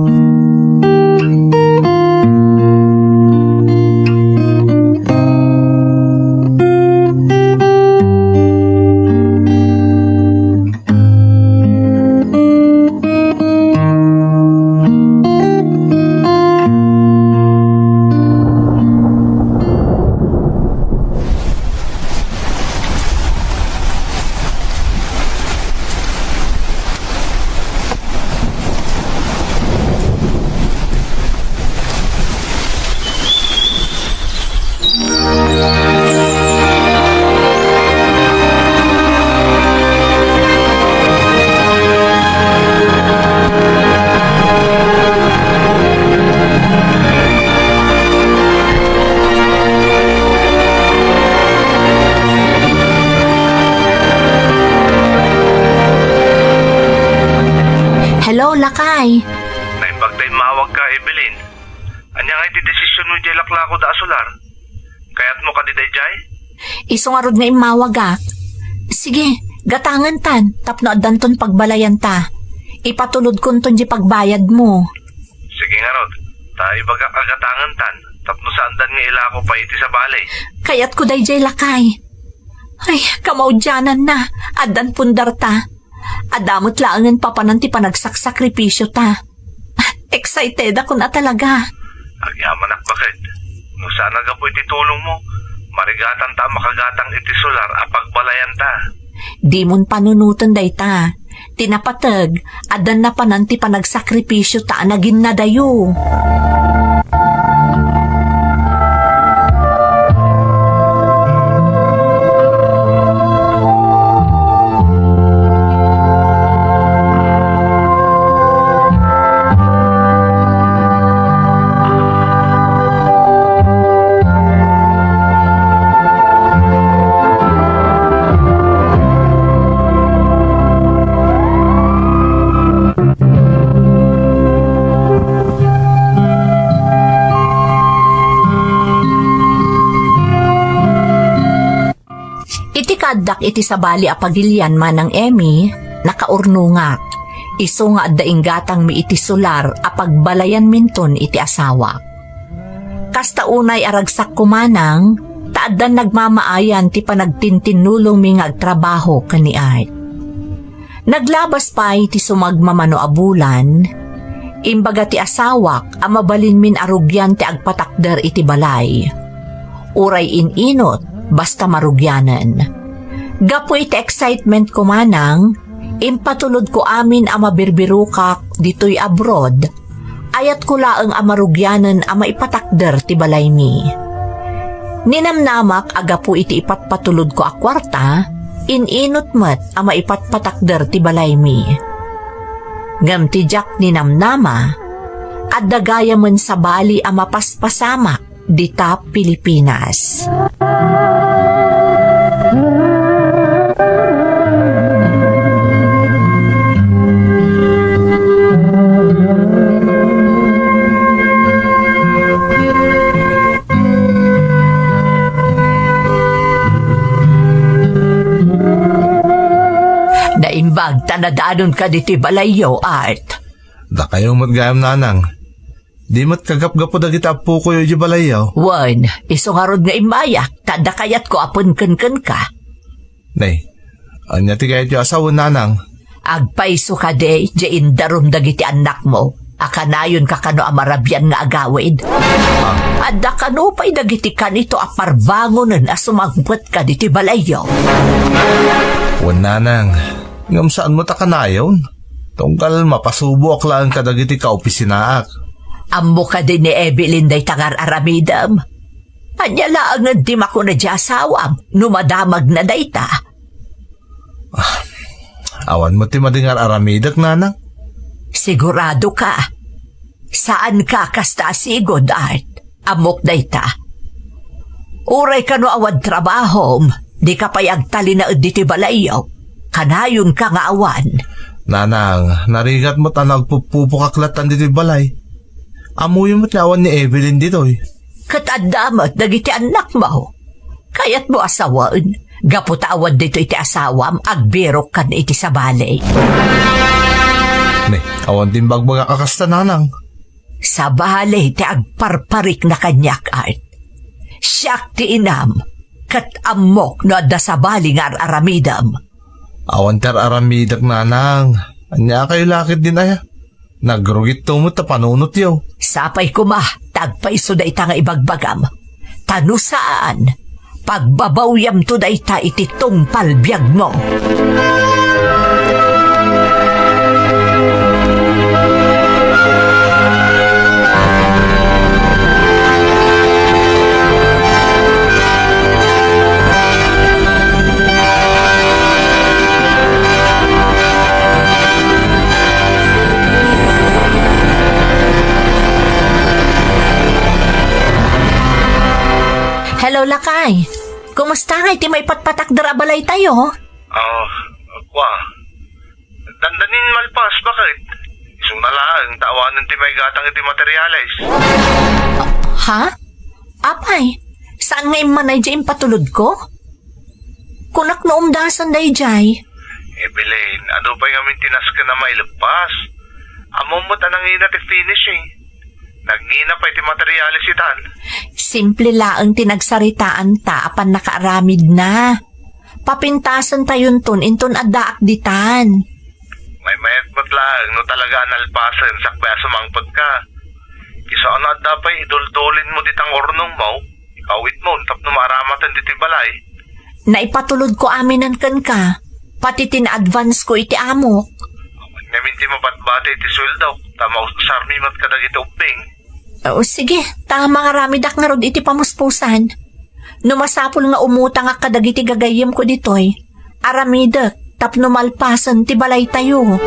Hello, Lakay. Naimbag tayo mawag ka, Evelyn. Anya nga iti desisyon mo jay laklako da solar? Kaya't mo ka di jay? Isungarod nga imawagak. Sige, gatangan tan. Tapno adanton pagbalayan ta. Ipatulod kon ton di pagbayad mo. Sige nga Rod, tayo baga agatangan tan. Tapno saan dan nga ilako pa iti sa balay. Kayat ko day Lakay. Ay, kamaudyanan na. Adan pundar ta. Adamot laangan papananti panagsaksakripisyo ta. Excited ako na talaga. Agyaman ak bakit? No sana ga po iti tulong mo. Marigatan ta makagatang iti solar apagbalayan ta. Di mon panunutan day ta. Tinapatag, adan na pananti panagsakripisyo ta nagin na dayo. Kadak iti sabali apagilyan man ng Emmy, nakaurnungak. Iso nga daing gatang mi iti solar apagbalayan minton iti asawa. Kasta unay aragsak kumanang, taadan nagmamaayan ti panagtintinulong mi nga agtrabaho kani Art. Naglabas pa iti sumagmamano abulan, imbaga ti asawak amabalin min arugyan ti agpatakder iti balay. Uray ininot, basta marugyanan. Gapo iti excitement ko manang, impatulod ko amin ama birbirukak dito'y abroad, ayat ko laang amarugyanan ama ipatakder ti balay mi. Ninamnamak agapo iti ipatpatulod ko akwarta, ininot met ama ipatpatakder ti balay mi. Ngam ti jak ninamnama, at dagaya man sa bali ama paspasamak dita Pilipinas. Naimbag tanadanon ka diti balayo, Art. Da kayo matgayam nanang. Di mat kagap-gapo dagiti apo ko yung balayaw. Wan, isungarod nga imayak, tada kayat ko apon kan ka. Nay, anya ti kayat yung asawa nanang. Agpaiso ka de, jain darum dagiti anak mo. Akanayon ka kano amarabyan nga agawid. Adda kano pa'y dagiti ka nito aparbangonan a sumangpot ka diti balayaw. Wala nang. Ngam saan mo ta kanayon? Tungkal mapasubok lang ka dagiti ka opisinaak. Ammo ka din ni Evelyn day tangar aramidam. Anya laang nga di mako na di asawam, numadamag na day ta. Awan mo ti madingar aramidak, nanang. Sigurado ka. Saan ka kasta sigod, Art? Amok day ta. Uray ka no awad trabahom, di ka payagtali na diti balayaw. Kanayon ka nga awan. Nanang, narigat mo ta nagpupukaklatan dito balay. Amuyo mo't awan ni Evelyn ditoy. Katadamat dagiti anak mo. Kayat mo asawaan. Gaputawad dito iti asawam, agbirok kan iti sa balay. Ne, awan din bagbaga kakasta, nanang. Sa balay ti agparparik na kanyak, Art. Siyak ti inam, kat amok no adda sa bali nga aramidam. Awan ter aramidak, nanang. Anya kayo lakit din aya. Nagrugit tumot ta panunot yaw. Sapay kuma, tagpaiso da ita nga ibagbagam. Tano saan? Pagbabawyam to da ita iti tungpal biyag mo. Hello, Lakay. Kumusta nga iti may patpatak darabalay tayo? Kwa. Dandanin malpas, bakit? Isong nalaan, tawanan ti may gatang iti materialis. Ha? Apay, saan nga imanay dyan patulod ko? Kunak na umdasan day jay. Evelyn, ano ba yung tinas ka na may lepas? Amo mo tanang ina ti finishing. Nagngina pa iti materialis itan. Simple laang tinagsaritaan ta apan nakaaramid na. Papintasan tayon ton inton addaak ditan. May mayat mo't lang, no talaga analpasan, sakbaya sumangpot ka. Kisa ano at dapay, iduldulin mo ditang ornong mo, ikawit mo, tap numaramatan diti balay. Naipatulod ko aminan kan ka. Pati tin-advance ko iti amok. Ngamin ti mabatbate iti sweldo, tama sarmi mat kadag iti uping. O sige, tama nga ramidak nga rod iti pamuspusan. Numasapol nga umutang nga kadag iti gagayim ko ditoy. Aramidak, tapno malpasan ti balay tayo.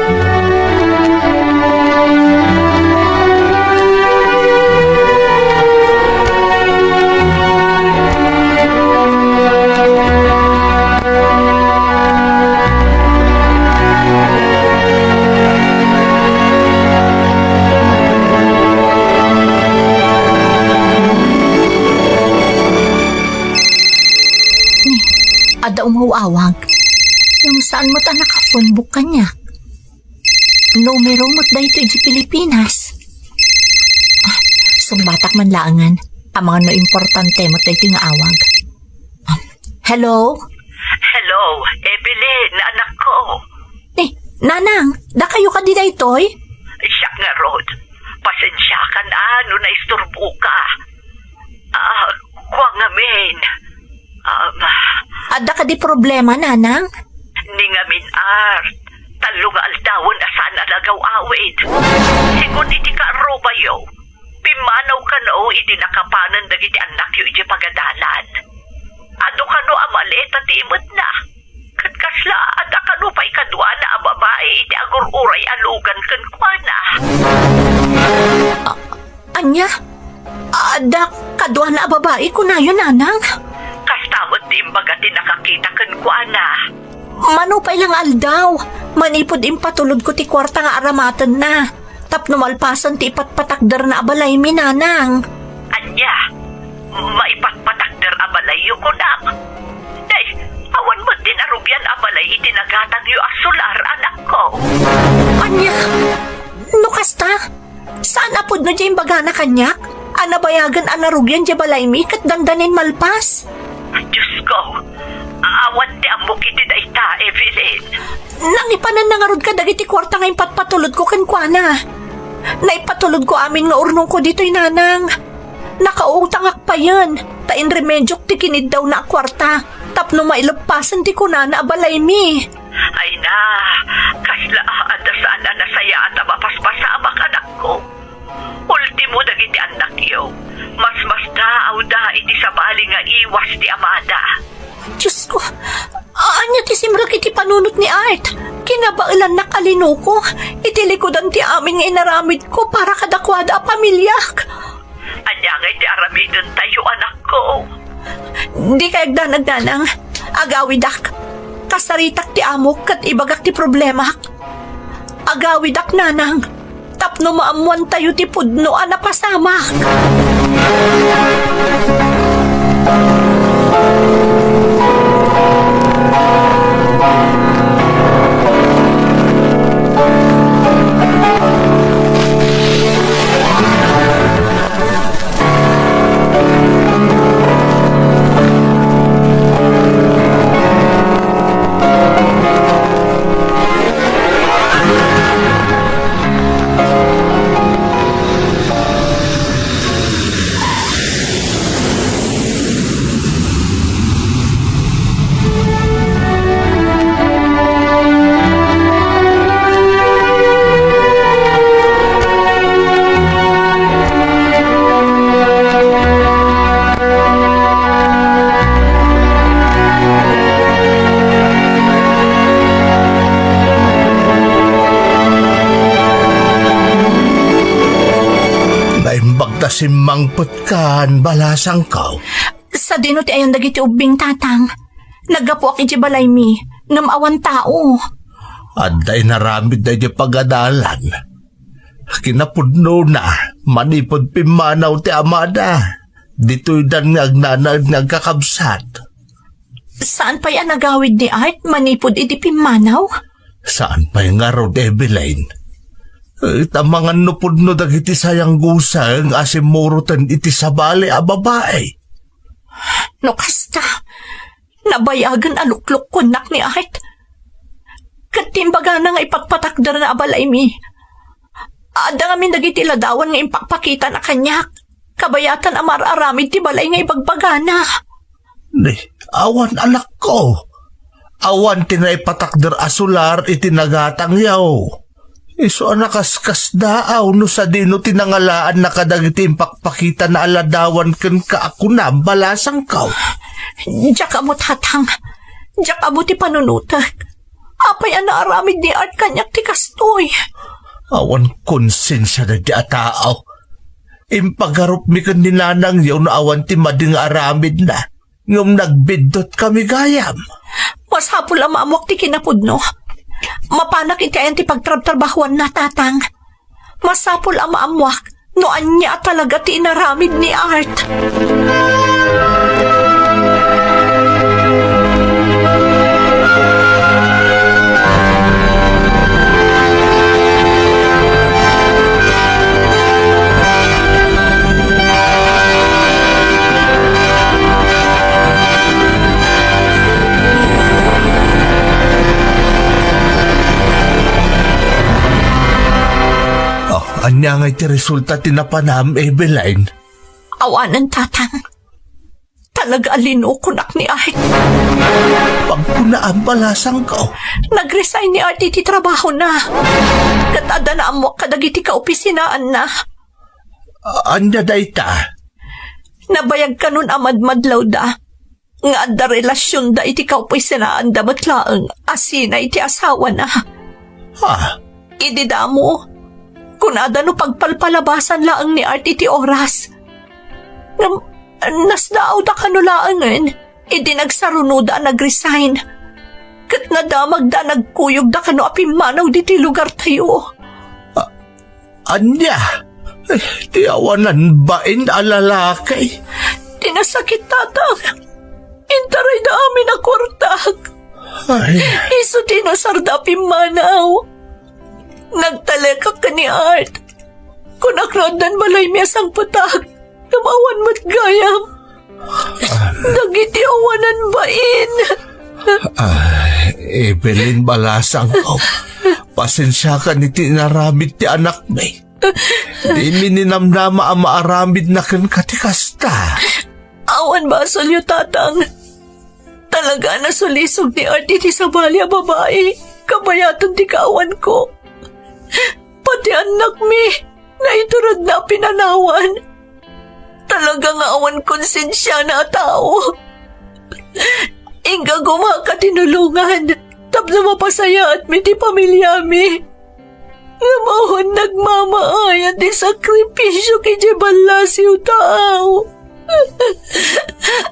Ada umawawag. Yung saan mo ta nakapunbuk kanya? Numero mo't da ito di Pilipinas. Sumbatak man laangan. Ang mga no importante mo't da ito nga awag. Hello? Hello, Evelyn, anak ko. Nanang, da kayo ka di da itoy? Siya nga, Rod. Pasensya ka na, no naisturbo ka. Kwa nga men. Ada ka di problema, nanang? Ni nga min, Art. Talo nga aldawon asan alagaw awid. Sigun iti ka robayo. Pimanaw ka no, iti nakapanan dagiti anak yu iti pagadalan. Ado ka no amaleta ti imot na. Katkasla, ada ka no pa'y kadwa na ababae iti agururay alugan kan kwa na. Anya? Ada kadwa na babae ko na yun, nanang? Kastamot ti imbaga ti nakakita kan kwa na. Manupay lang aldaw. Manipod impatulod ko ti kwarta nga aramatan na. Tapno malpasan ti ipatpatakdar na abalay mi, nanang. Anya, maipatpatakder abalay yu ko nak. Day, awan mo din arubyan abalay itinagatang yu asular, anak ko. Anya? No kasta? Saan apod no dyan baga na kanyak? Anabayagan anarugyan dya balay mi kat dandanin malpas? Diyos ko, awan di amok iti da ita, Evelyn. Nangipanan na nga rod ka dagiti kwarta nga patpatulod ko kankwana. Naipatulog ko amin nga urnong ko dito'y nanang. Nakautangak pa yan. Tain remedyok ti kinid daw na kwarta. Tapno mailapasan ti ko na abalay mi. Ay na, kasla ada saan na nasaya at mapaspasamak anak ko. Ultimo dagiti anak yo. Mas daaw da iti sabali nga iwas ti amada. Diyos ko, anya ti simrak iti panunot ni Art. Kinabailan na kalino ko. Itilikodan ti aming inaramid ko para kadakwada a pamilyak. Anya nga iti aramidon tayo anak ko. Di kayag danang agawidak. Kasaritak ti amok kat ibagak ti problema. Agawidak nanang. Tapno maamuan tayo ti pudno a napasamak. Simangpot kan balasang kaw. Sa dino ti ayon dagiti ubing tatang. Nagapo aki ti balay mi. Namawan tao. Aday naramid na di pagadalan. Kinapudno na, manipod pimanaw ti amada. Dito'y dan nga agnanaad nga kakabsat. Saan pa yan nagawid ni Art? Manipod iti pimanaw? Saan pa yung nga Rod Eveline? Tamangan no pudno dagiti sayang gusa ang asimurutan iti sabali a babae. No kasta, nabayagan aluklok ko nak ni Art. Katimbaga na nga ipagpatakdar na abalay mi. Ada ngamin dagiti ladawan nga impakpakita na kanyak. Kabayatan amar aramid ti balay nga ibagbagana. Awan anak ko. Awan tinaipatakdar asular iti nagatang yaw. Iso anakaskas daaw no sa dino tinangalaan na kadagiti impakpakita na aladawan ken kaako na balasang kaw. Diyak amo tatang. Diyak amo ti panunutak. Apay ang naaramid ni Art kanyak ti kastoy. Awan konsensya na di ataaw. Impagarup mi kan ninanang yaw na awan ti mading aramid na. Ngum nagbidot kami gayam. Mas hapol ang maamok ti kinapudno. Mapanak iti ayan ti pagtrabtrabahuan na tatang. Masapol ang maamwak no anya talaga ti inaramid ni Art. Anya nga iti resulta tinapanam, Eveline? Awanan tatang. Talaga alino kunak ni Art. Pagkunaan balasang ka. Nag-resign ni Art iti trabaho na. Katada na amwak kadagiti kaopisinaan na. Anya dayta? Nabayag ka nun amadmadlaw da. Nga adda relasyon da iti kaopisinaan da matlaang asina iti asawa na. Ha? Idida mo. Kunada no pagpalpalabasan laang ni Art iti oras. Nasdaaw da kanulaangan, idi nagsarunoda nag-resign. Kat nadamag da nagkuyog da kano apimanaw diti lugar tayo. Anya? Tiawanan bain alalakay? Tinasakit tatang. Intaray da amin na kwartag. Iso tinasar da apimanaw. Nagtalekak ka ni Art. Kunakrodan balay miya sang patag. Kamawan mo't gayam. Nagiti awanan bain. Evelyn balasang ko. Pasensya ka ni tinaramid ti anak may. Di mininamnama ang maaramid na kan katikasta. Awan ba sulyo, tatang? Talaga na sulisog ni Artie ti sabali a babae. Kabayatan ti kaawan ko. Pati anak mi, na iturod na pinanawan. Talaga nga awan konsensya na tao. Ingga gumaka tinulungan. Tapno mapasaya at mi ti pamilya mi. Nga mahon nagmamaayat ti sakripisyo kay Jebalasiw tao.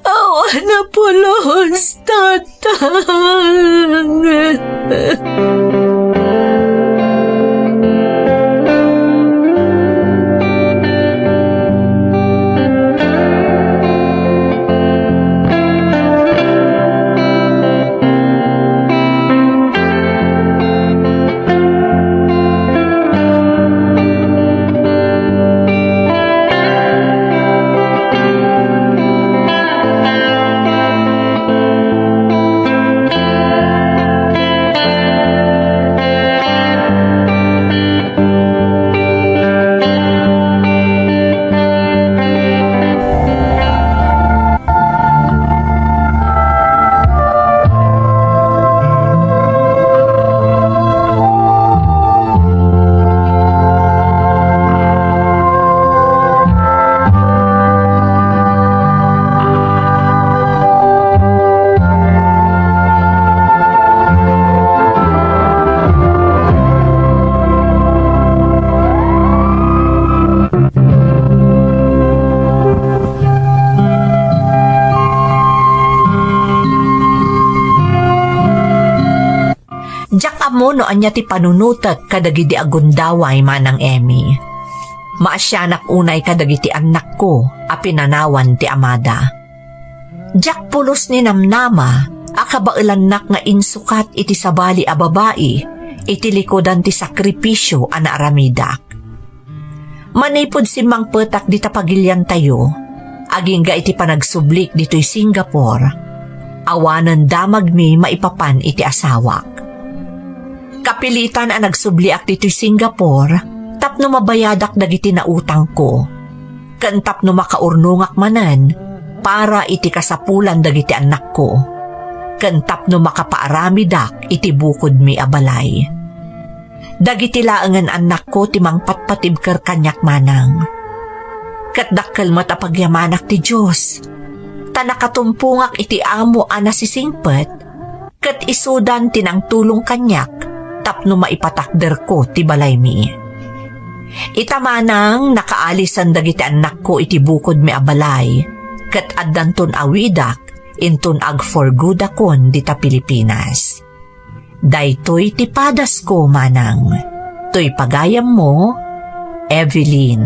Awan na pulos, tatang. Diyak amo no anya ti panunutek kadagiti agundaway manang Emmy. Maasyanak unay kadagiti anak ko a pinanawan ti amada. Diyak pulos ni namnama akabaelanak nga insukat iti sabali a babae iti likodan ti sakripisyo a naaramidak. Manipod si Mang Petak di tapagilyan tayo, aging ga iti panagsublik dito'y Singapore, awanan damag mi maipapan iti asawak. Kapilitan ang nagsubliak dito'y Singapore, tapno mabayadak dagiti na utang ko. Kantap no makaurnungak manan, para iti kasapulan dagiti anak ko. Kantap no makapaaramidak iti bukod mi abalay. Dagiti laangan anak ko timang patpatibker kanyak manang. Katdakkel matapagyamanak ti Diyos. Tanakatumpungak iti amo ana si singpet, kat isudan tinang tulong kanyak, tapno maipatakder ko ti balay mi. Itamanang nakaalisan dagiti anak ko iti bukod mi abalay, kat addanton awidak, intun agforgood akon dita Pilipinas. Daytoy ti padas ko manang, toy pagayam mo, Evelyn.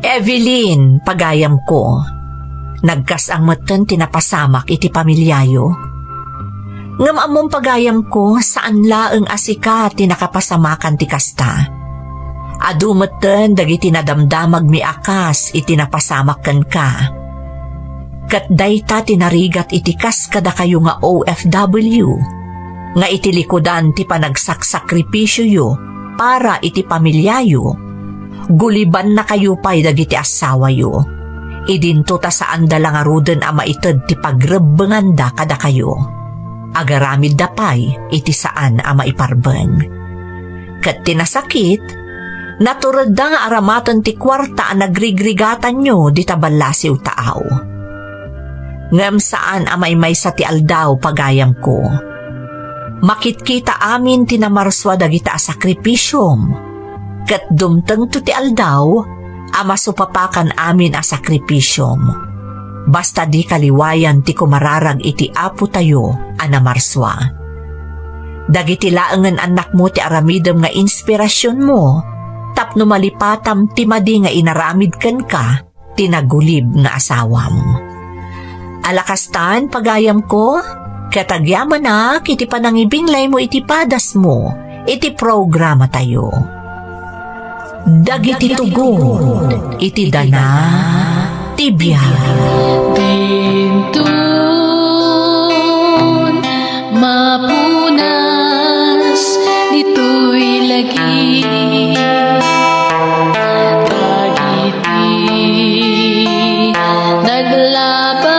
Evelyn, pagayam ko. Nagkas ang matan tinapasamak iti pamilyayo. Ngam among pagayam ko saan laeng asika tinakapasamakan ti kasta. Adu matan dagiti nadamdamag mi akas iti napasamakan ka. Kat dayta tinarigat iti kas kada kayo nga OFW, nga iti likodan ti panagsakripisyo yo para iti pamilyayo, guliban na kayo pa'y dagiti asawa yo. Idinto ta saan dalang aruden a maited ti pagrebenganda kada kayo. Agaramid dapay iti saan a maiparbeng. Kat tinasakit, naturad da nga aramatan ti kwarta a nagrigrigatan nyo di tabalasiw taaw. Ngam saan a may sa ti aldaw pagayam ko. Makitkita amin tinamarswa dagita a sakripisyom. Kat dumteng to ti aldaw, a masupapakan amin a sakripisyom. Basta di kaliwayan ti kumararag iti apo tayo anamarswa. Dagiti laengen anak mo ti aramidem nga inspirasyon mo, tapno malipatam ti madi nga inaramid ken ka, tinagulib nga asawam. Alakastan pagayam ko, katagyaman na kiti panangibinglay mo iti padas mo, iti programa tayo. Dagiti tugod, iti dana, tibiyag. Bintun mapunas dito'y lagi naglaban